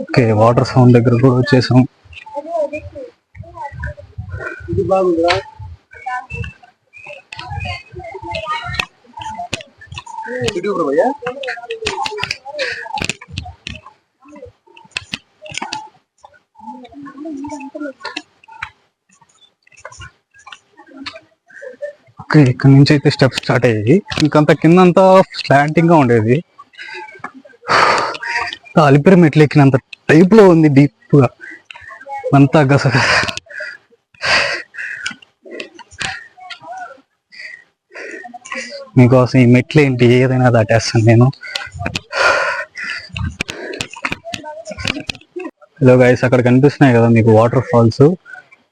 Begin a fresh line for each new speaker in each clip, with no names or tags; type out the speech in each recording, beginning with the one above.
Okay, water sound దగ్గర కూడా వచ్చేసాం. ఓకే, ఇక్కడ నుంచి అయితే స్టెప్స్ స్టార్ట్ అయ్యాయి. ఇంకంత కిందంతా స్లాంటింగ్ గా ఉండేది. అలిపిరి మెట్లు ఎక్కినంత టైప్ లో ఉంది, డీప్ గా అంతా గసగ. మీకోసం ఈ మెట్లు ఏంటి ఏదైనా దాటేస్తాను నేను. హలో గైస్, అక్కడ కనిపిస్తున్నాయి కదా మీకు వాటర్ ఫాల్స్.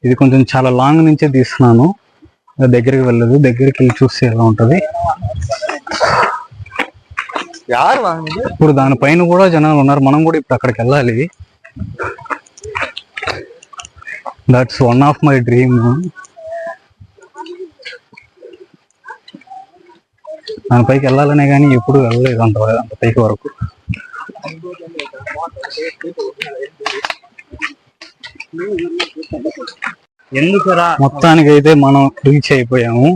ఇది కొంచెం చాలా లాంగ్ నుంచే తీస్తున్నాను, దగ్గరికి వెళ్ళదు. దగ్గరికి వెళ్ళి చూస్తే ఎలా ఉంటది. ఇప్పుడు దానిపైన కూడా జనాలు ఉన్నారు, మనం కూడా ఇప్పుడు అక్కడికి వెళ్ళాలి. That's one of my dream. దానిపైకి వెళ్ళాలనే కానీ ఎప్పుడు వెళ్ళలేదు అంత పైకి వరకు. మొత్తానికి అయితే మనం రీచ్ అయిపోయాము.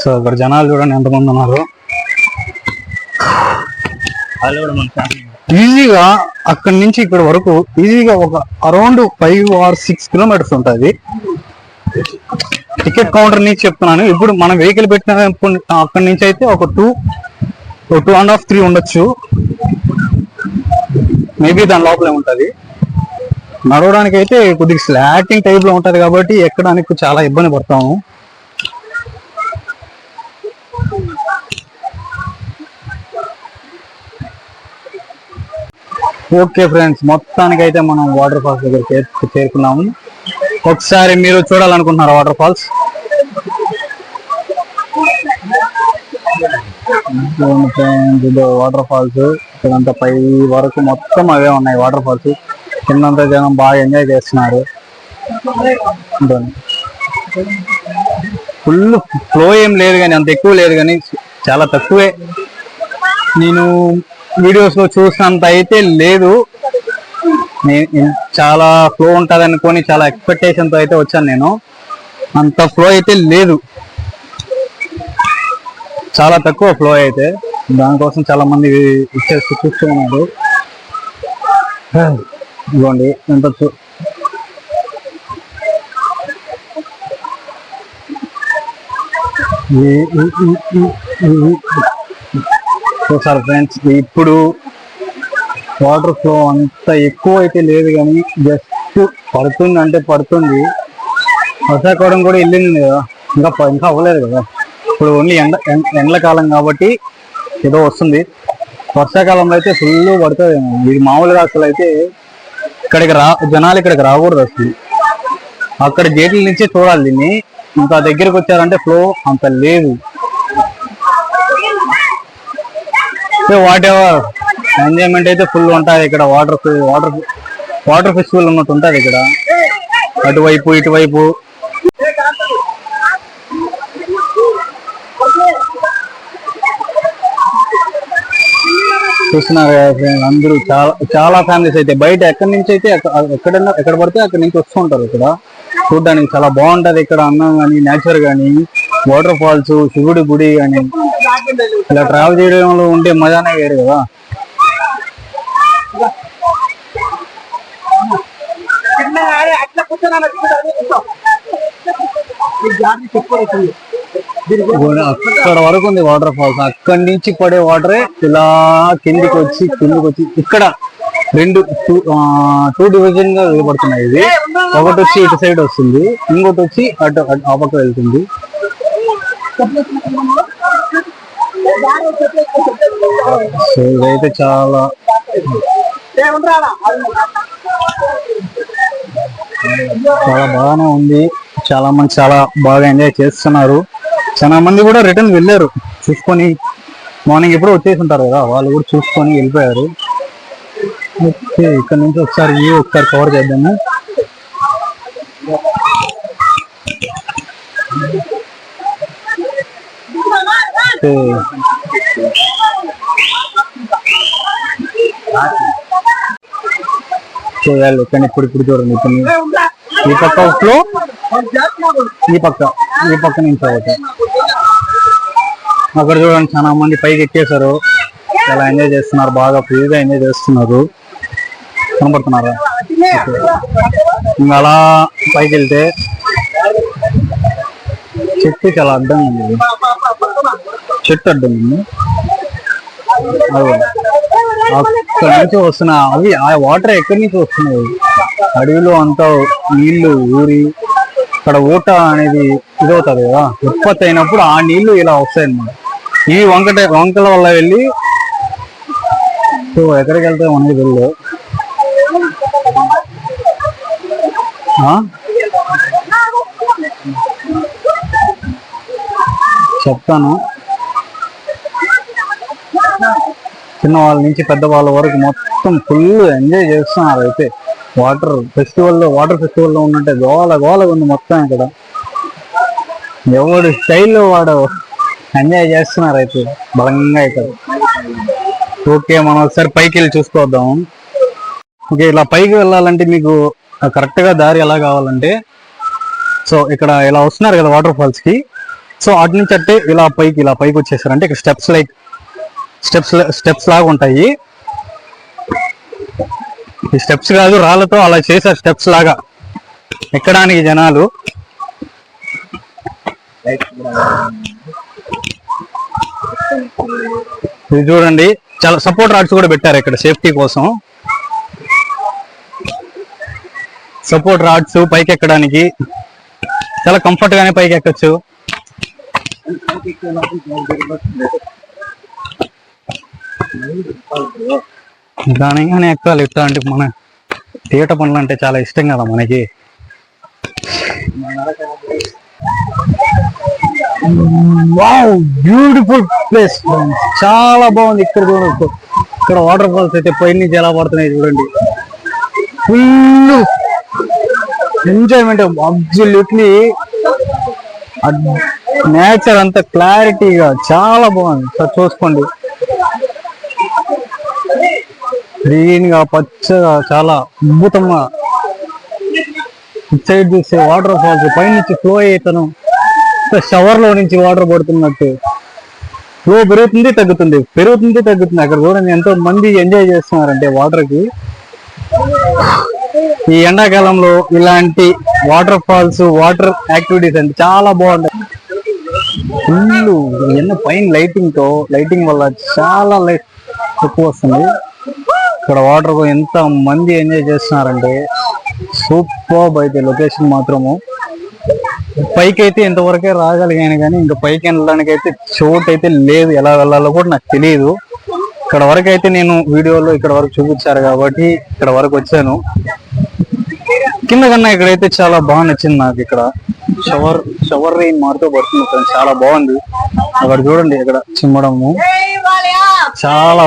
సో అక్కడ జనాలు చూడండి ఎంతమంది ఉన్నారు. ఈజీగా అక్కడి నుంచి ఇక్కడ వరకు ఈజీగా ఒక అరౌండ్ 5 or 6 kilometers ఉంటుంది. టికెట్ కౌంటర్ నుంచి చెప్తున్నాను. ఇప్పుడు మనం వెహికల్ పెట్టిన అక్కడి నుంచి అయితే ఒక 2.5 3 ఉండొచ్చు, మేబీ దాని లోపలే ఉంటది. నడవడానికి అయితే కొద్దిగా స్లాటింగ్ టైప్ లో ఉంటది కాబట్టి ఎక్కడానికి చాలా ఇబ్బంది పడతాము. ఓకే ఫ్రెండ్స్, మొత్తానికి అయితే మనం వాటర్ ఫాల్స్ దగ్గర చేరుకున్నాము. ఒకసారి మీరు చూడాలనుకుంటున్నారు వాటర్ ఫాల్స్? వాటర్ ఫాల్స్ ఇదంతా పై వరకు మొత్తం అవే ఉన్నాయి వాటర్ ఫాల్స్. కిందంతా జనం బాగా ఎంజాయ్ చేస్తున్నారు. ఫుల్ ఫ్లో ఏం లేదు కానీ, అంత ఎక్కువ లేదు కానీ చాలా తక్కువే. నేను వీడియోస్ లో చూసినంత అయితే లేదు. చాలా ఫ్లో ఉంటుంది అనుకొని చాలా ఎక్స్పెక్టేషన్ తో అయితే వచ్చాను నేను. అంత ఫ్లో అయితే లేదు, చాలా తక్కువ ఫ్లో అయితే. దానికోసం చాలా మంది ఇచ్చేసి చూస్తున్నారు. ఇదిగోండి ఎంత చూసారు ఫ్రెండ్స్. ఇప్పుడు వాటర్ ఫ్లో అంత ఎక్కువ అయితే లేదు కానీ జస్ట్ పడుతుంది అంటే పడుతుంది. వర్షాకాలం కూడా వెళ్ళింది కదా, ఇంకా అవ్వలేదు కదా. ఇప్పుడు ఓన్లీ ఎండకాలం కాబట్టి ఏదో వస్తుంది. వర్షాకాలంలో అయితే ఫుల్ పడుతుంది. ఇది మామూలుగా అసలు అయితే జనాలు ఇక్కడికి రాకూడదు అసలు. అక్కడ గేట్ల నుంచే చూడాలి దీన్ని. ఇంకా దగ్గరకు వచ్చారంటే ఫ్లో అంత లేదు. వాట్ ఎవర్ ఎంజాయ్మెంట్ అయితే ఫుల్ ఉంటుంది ఇక్కడ. వాటర్ ఫెస్టివల్ ఉన్నట్టు ఉంటుంది ఇక్కడ, అటువైపు ఇటువైపు. చూస్తున్నారు అందరూ, చాలా ఫ్యామిలీస్ అయితే బయట ఎక్కడి నుంచి అయితే ఎక్కడ పడితే అక్కడి నుంచి వస్తూ ఉంటారు. ఇక్కడ చూడడానికి చాలా బాగుంటది. ఇక్కడ అన్నం కానీ, నేచర్ కానీ, వాటర్ ఫాల్స్, శివుడి గుడి కానీ, ఇలా ట్రావెల్ చేయడంలో ఉంటే మజానే వేరు కదా. అక్కడ వరకు ఉంది వాటర్ ఫాల్స్. అక్కడి నుంచి పడే వాటరే ఇలా కిందికి వచ్చి ఇక్కడ టూ డివిజన్ గా వేయబడుతున్నాయి. ఇది ఒకటి వచ్చి ఇటు సైడ్ వస్తుంది, ఇంకోటి వచ్చి అటు ఆ పక్క వెళ్తుంది. సో ఇదైతే చాలా బాగానే ఉంది. చాలా మంది చాలా బాగా ఎంజాయ్ చేస్తున్నారు. చాలా మంది కూడా రిటర్న్ వెళ్ళారు చూసుకొని. మార్నింగ్ ఎప్పుడో వచ్చేసి ఉంటారు కదా, వాళ్ళు కూడా చూసుకొని వెళ్ళిపోయారు. ఓకే, ఇక్కడ నుంచి ఒకసారి కవర్ చేద్దాము. చేయాలి కానీ ఇప్పుడు చూడండి ఈ పక్క ఫ్లో ఈ పక్క నుంచి అవుతాయి. అక్కడ చూడండి చాలా మంది పైకి ఎక్కేశారు, చాలా ఎంజాయ్ చేస్తున్నారు, బాగా ఫ్రీగా ఎంజాయ్ చేస్తున్నారు. కనపడుతున్నారా? ఇంకా అలా పైకి వెళ్తే చెట్టు చాలా అడ్డం ఉంది, చెట్టు అడ్డం ఉంది. అక్కడ నుంచి వస్తున్నాయి అవి, ఆ వాటర్ ఎక్కడి నుంచి వస్తున్నాయి? అడవిలో అంతా నీళ్లు ఊరి అక్కడ ఊట అనేది ఇదవుతుంది కదా, ఉత్పత్తి అయినప్పుడు ఆ నీళ్లు ఇలా వస్తాయి అన్నమాట. ఇవి వంకల వల్ల వెళ్ళి సో ఎక్కడికి వెళ్తాయి అనేది వెళ్ళు చెప్తాను. చిన్న వాళ్ళ నుంచి పెద్ద వాళ్ళ వరకు మొత్తం ఫుల్ ఎంజాయ్ చేస్తున్నారు. అయితే వాటర్ ఫెస్టివల్లో ఉన్నట్టే గోల ఉంది మొత్తం. ఇక్కడ ఎవడు స్టైల్లో వాడు ఎంజాయ్ చేస్తున్నారు అయితే బలంగా ఇక్కడ. ఓకే, మనం ఒకసారి పైకి వెళ్ళి చూసుకొద్దాం. ఓకే, ఇలా పైకి వెళ్ళాలంటే మీకు కరెక్ట్ గా దారి ఎలా కావాలంటే, సో ఇక్కడ ఇలా వస్తున్నారు కదా వాటర్ ఫాల్స్ కి, సో అటు నుంచి అంటే ఇలా పైకి వచ్చేసారంటే ఇక్కడ స్టెప్స్ లాగా ఉంటాయి. ఈ స్టెప్స్ కాదు, రాళ్ళతో అలా చేశారు స్టెప్స్ లాగా ఎక్కడానికి జనాలు. ఇది చూడండి, చాలా సపోర్ట్ రాడ్స్ కూడా పెట్టారు ఇక్కడ సేఫ్టీ కోసం. సపోర్ట్ రాడ్స్ పైకి ఎక్కడానికి చాలా కంఫర్ట్ గానే పైకి ఎక్కచ్చు. దానిగానే ఎక్కాలి. ఇట్లా అంటే మన తీట పనులు అంటే చాలా ఇష్టం కదా మనకి. వావ్, బ్యూటిఫుల్ ప్లేస్, చాలా బాగుంది. ఇక్కడ చూడవచ్చు, ఇక్కడ వాటర్ ఫాల్స్ అయితే పై నుంచి ఎలా పడుతున్నాయి చూడండి. ఫుల్ ఎంజాయ్మెంట్, అబ్సల్యూట్లీ నేచర్ అంతా క్లారిటీగా చాలా బాగుంది. సార్ చూసుకోండి, గ్రీన్ గా పచ్చగా చాలా అద్భుతంగా. ఇటు సైడ్ చూస్తే వాటర్ ఫాల్స్ పైనుంచి ఫ్లో అయ్యేతను షవర్ లో నుంచి వాటర్ పడుతున్నట్టు. ఫ్లో పెరుగుతుంది తగ్గుతుంది. అక్కడ చూడండి ఎంతో మంది ఎంజాయ్ చేస్తున్నారంటే వాటర్ కి. ఈ ఎండాకాలంలో ఇలాంటి వాటర్ ఫాల్స్, వాటర్ యాక్టివిటీస్ అంటే చాలా బాగుంటాయి. ఫుల్ ఎన్నో పైన లైటింగ్ వల్ల చాలా లైట్ ఎక్కువ వస్తుంది. ఇక్కడ వాటర్ ఎంత మంది ఎంజాయ్ చేస్తున్నారంటే సూపర్ అయితే లొకేషన్ మాత్రము. పైకి అయితే ఇంతవరకే రాగలిగాను కానీ ఇంకా పైకి వెళ్ళడానికి అయితే చోటు అయితే లేదు. ఎలా వెళ్ళాలో కూడా నాకు తెలియదు. ఇక్కడ వరకు అయితే నేను వీడియోలో ఇక్కడ వరకు చూపించారు కాబట్టి ఇక్కడ వరకు వచ్చాను. కింద కన్నా ఇక్కడైతే చాలా బాగా నచ్చింది నాకు. ఇక్కడ షవర్ రెయిన్ మారుతూ పడుతుంది, చాలా బాగుంది. అక్కడ చూడండి, ఇక్కడ చిమ్మడము చాలా